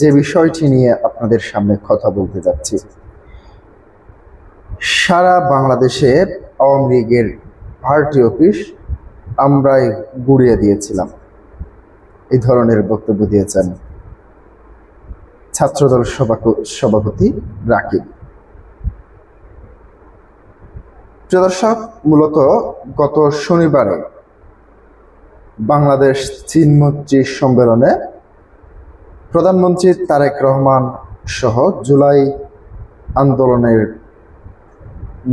যে বিষয়টি নিয়ে আপনাদের সামনে কথা বলতে যাচ্ছি, সারা বাংলাদেশে আওয়ামী লীগের পার্টি অফিস আমরাই গুড়িয়ে দিয়েছিলাম, এই ধরনের বক্তব্য দিয়েছেন ছাত্রদল সভাপতি রাকিব। প্রিয় দর্শক, মূলত গত শনিবারে বাংলাদেশ চীন মৈত্রী সম্মেলনে প্রধানমন্ত্রী তারেক রহমান সহ জুলাই আন্দোলনের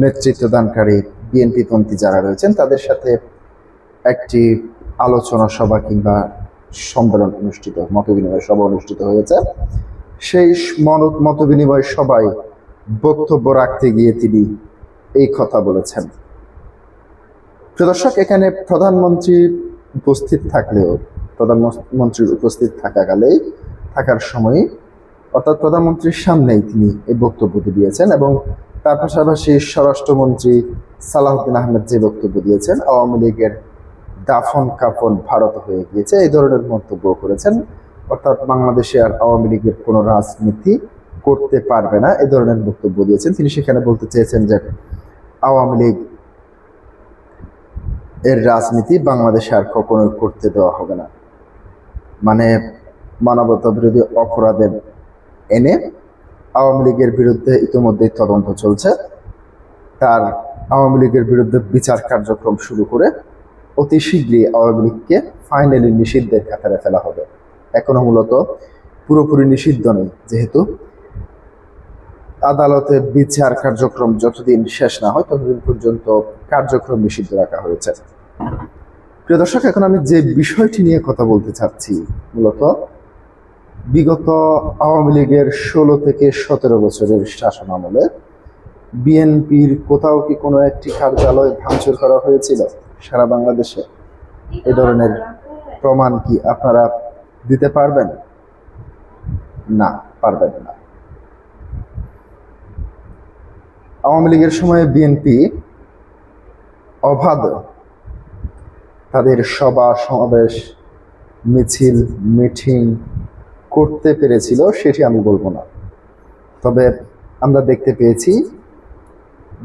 নেতৃত্বদানকারী বিএনপিপন্থী যারা রয়েছেন তাদের সাথে একটি আলোচনা সভা কিংবা সম্মেলন অনুষ্ঠিত, মতবিনিময় সভা অনুষ্ঠিত হয়েছে। সেই মতবিনিময় সভায় বক্তব্য রাখতে গিয়ে তিনি এই কথা বলেছেন। প্রিয় দর্শক, এখানে প্রধানমন্ত্রী উপস্থিত থাকলেও, প্রধানমন্ত্রীর উপস্থিত থাকার সময় অর্থাৎ প্রধানমন্ত্রীর সামনেই তিনি এই বক্তব্যটি দিয়েছেন এবং তার পাশাপাশি স্বরাষ্ট্রমন্ত্রী সালাউদ্দিন আহমেদ যে বক্তব্য দিয়েছেন, আওয়ামী লীগের দাফন কাফন ভারত হয়ে গিয়েছে, এই ধরনের মন্তব্য করেছেন। অর্থাৎ বাংলাদেশে আর আওয়ামী লীগের কোনো রাজনীতি করতে পারবে না, এই ধরনের বক্তব্য দিয়েছেন তিনি। সেখানে বলতে চেয়েছেন যে আওয়ামী লীগ এর রাজনীতি বাংলাদেশে আর কখনোই করতে দেওয়া হবে না, মানে মানবতা বিরোধী অপরাধের এনে আওয়ামী লীগের বিরুদ্ধে ইতিমধ্যেই তদন্ত চলছে, তার আওয়ামী লীগের বিরুদ্ধে বিচার কার্যক্রম শুরু করে অতি শীঘ্রই আওয়ামী লীগকে ফাইনালি নিষিদ্ধের কাতারে ফেলা হবে। এখনো মূলত পুরোপুরি নিষিদ্ধ নেই, যেহেতু আদালতে বিচার কার্যক্রম যতদিন শেষ না হয় ততদিন পর্যন্ত কার্যক্রম নিষিদ্ধ রাখা হয়েছে। প্রিয় দর্শক, এখন আমি যে বিষয়টি নিয়ে কথা বলতে চাচ্ছি, মূলত বিগত আওয়ামী লীগের 16 থেকে 17 বছরের শাসন আমলে বিএনপির কোথাও কি কোনো একটি কার্যালয় ভাঙচুর করা হয়েছিল সারা বাংলাদেশে? এ ধরনের প্রমাণ কি আপনারা দিতে পারবেন? না, পারবেন না। আওয়ামী লীগের সময়ে বিএনপি অবাধ তাদের সভা সমাবেশ মিছিল মিটিং করতে পেরেছিল, সেটি আমি বলবো না। তবে আমরা দেখতে পেয়েছি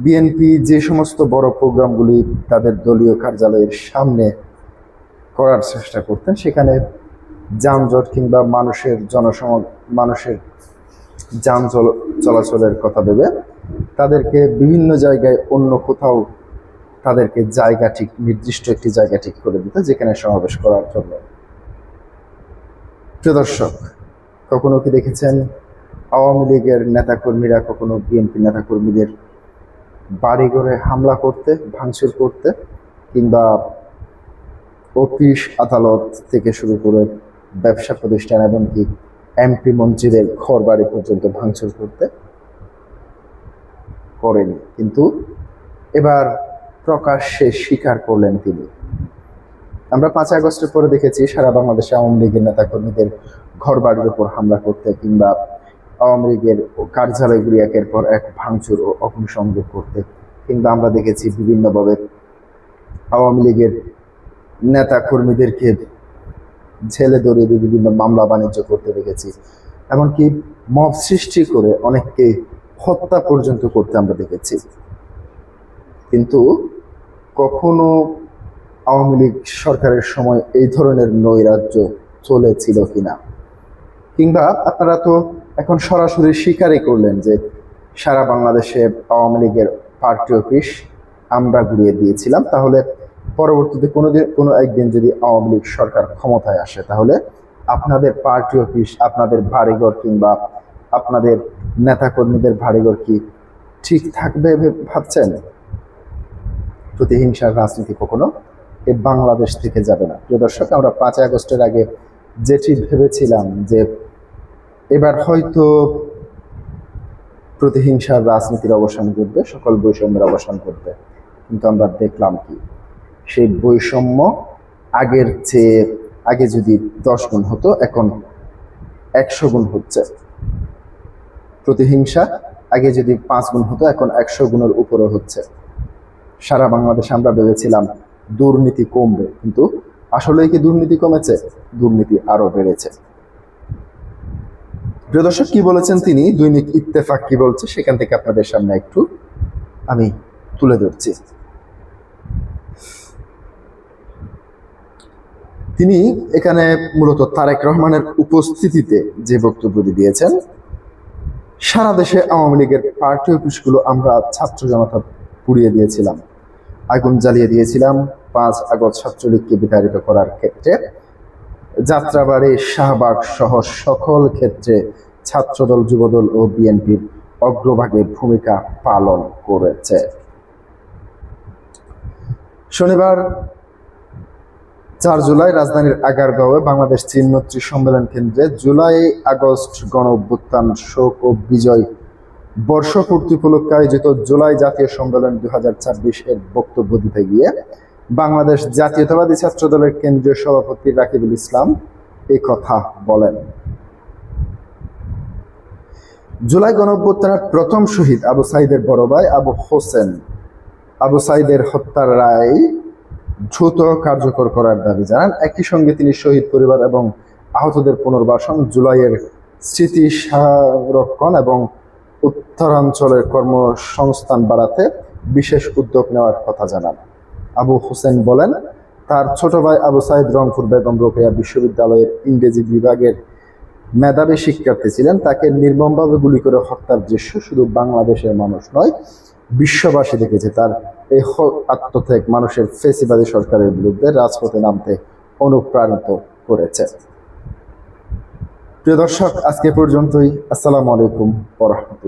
বিএনপি যে সমস্ত বড় প্রোগ্রামগুলি তাদের দলীয় কার্যালয়ের সামনে করার চেষ্টা করতেন, সেখানে যানজট কিংবা মানুষের যান চলাচলের কথা ভেবে তাদেরকে বিভিন্ন জায়গায় অন্য কোথাও তাদেরকে নির্দিষ্ট একটি জায়গা ঠিক করে দিত যেখানে সমাবেশ করার জন্য। প্রিয় দর্শক, কখনো কি দেখেছেন আওয়ামী লীগের নেতাকর্মীরা কখনো বিএনপি নেতাকর্মীদের বাড়িঘরে হামলা করতে, ভাঙচুর করতে, কিংবা অফিস আদালত থেকে শুরু করে ব্যবসা প্রতিষ্ঠান এমনকি এমপি মন্ত্রীদের ঘর বাড়ি পর্যন্ত ভাঙচুর করতে? করেনি, কিন্তু এবার প্রকাশ্যে স্বীকার করলেন তিনি। আমরা 5 আগস্টের পরে দেখেছি সারা বাংলাদেশে আওয়ামী লীগের নেতাকর্মীদের ঘর বাড়ির উপর হামলা করতে কিংবা আওয়ামী লীগের কার্যালয়গুলি একের পর এক ভাঙচুর ও অগ্নিসংযোগ করতে, কিংবা আমরা দেখেছি বিভিন্নভাবে আওয়ামী লীগের নেতাকর্মীদেরকে ঝেলে ধরে বিভিন্ন মামলা বাণিজ্য করতে দেখেছি, এমনকি মব সৃষ্টি করে অনেককে হত্যা পর্যন্ত করতে আমরা দেখেছি। কিন্তু কখনো আওয়ামী লীগ সরকারের সময় এই ধরনের নৈরাজ্য চলেছিল কিনা? কিংবা আপনারা তো এখন সরাসরি স্বীকারই করলেন যে সারা বাংলাদেশে আওয়ামী লীগের পার্টি অফিস আমরা গুড়িয়ে দিয়েছিলাম। তাহলে পরবর্তীতে কোনো একদিন যদি আওয়ামী লীগ সরকার ক্ষমতায় আসে, তাহলে আপনাদের পার্টি অফিস, আপনাদের বাড়িঘর কিংবা আপনাদের নেতাকর্মীদের বাড়িঘর কি ঠিক থাকবে ভাবছেন? প্রতিহিংসার রাজনীতি কখনো এই বাংলাদেশ থেকে যাবে না। প্রিয় দর্শক, আমরা 5 আগস্টের আগে যেটি ভেবেছিলাম যে এবার হয়তো প্রতিহিংসার রাজনীতির অবসান ঘটবে, সকল বৈষম্যের অবসান ঘটবে, কিন্তু আমরা দেখলাম কি সেই বৈষম্য আগে যদি 10 গুণ হতো, এখন 100 গুণ হচ্ছে। প্রতিহিংসা আগে যদি 5 গুণ হতো, এখন 100 গুণের উপরে হচ্ছে। সারা বাংলাদেশে আমরা ভেবেছিলাম দুর্নীতি কমবে, কিন্তু আসলে কি দুর্নীতি কমেছে? দুর্নীতি আরো বেড়েছে। প্রিয় দর্শক, কি বলেছেন তিনি, দৈনিক ইত্তেফাক কি বলছে সেখান থেকে আপনাদের সামনে একটু আমি তুলে ধরছি। তিনি এখানে মূলত তারেক রহমানের উপস্থিতিতে যে বক্তব্যটি দিয়েছেন, সারা দেশে আওয়ামী লীগের পার্টি অফিসগুলো আমরা ছাত্র জনতা পুড়িয়ে দিয়েছিলাম, আগুন জ্বালিয়ে দিয়েছিলাম 5 আগস্ট ছাত্রলীগকে বিতাড়িত করার ক্ষেত্রে। যাত্রাবাড়ি, শাহবাগ সহ সকল ক্ষেত্রে ছাত্রদল, যুবদল ও বিএনপির অগ্রভাগে ভূমিকা পালন করেছে। শনিবার 4 জুলাই রাজধানীর আগারগাঁওয়ে বাংলাদেশ চীন মৈত্রী সম্মেলন কেন্দ্রে জুলাই আগস্ট গণ অভ্যুত্থান, শোক ও বিজয় বর্ষপূর্তি উপলক্ষে আয়োজিত জুলাই জাতীয় সম্মেলন 2024 এর বক্তব্য দিতে গিয়ে বাংলাদেশ জাতীয়তাবাদী ছাত্রদলের কেন্দ্রীয় সভাপতি রাকিবুল ইসলাম এই কথা বলেন। জুলাই গণঅভ্যুত্থানের প্রথম শহীদ আবু সাঈদের বড় ভাই আবু হোসেন আবু সাঈদের হত্যার রায় দ্রুত কার্যকর করার দাবি জানান। একই সঙ্গে তিনি শহীদ পরিবার এবং আহতদের পুনর্বাসন, জুলাইয়ের স্মৃতি সংরক্ষণ এবং উত্তরাঞ্চলের কর্মসংস্থান বাড়াতে বিশেষ উদ্যোগ নেওয়ার কথা জানান। আবু হোসেন বলেন, তার ছোট ভাই আবু সাঈদ রংপুর বেগম রোকেয়া বিশ্ববিদ্যালয়ের ইংরেজি বিভাগের মেধাবী শিক্ষার্থী ছিলেন। তাকে নির্মমভাবে গুলি করে হত্যার দৃশ্য শুধু বাংলাদেশের মানুষ নয়, বিশ্ববাসী দেখেছে। তার এই আত্মত্যাগ মানুষের ফ্যাসিবাদী সরকারের বিরুদ্ধে রাজপথে নামতে অনুপ্রাণিত করেছে। প্রিয় দর্শক, আজকে পর্যন্তই। আসসালামু আলাইকুম ওয়া রাহমাতুল্লাহ।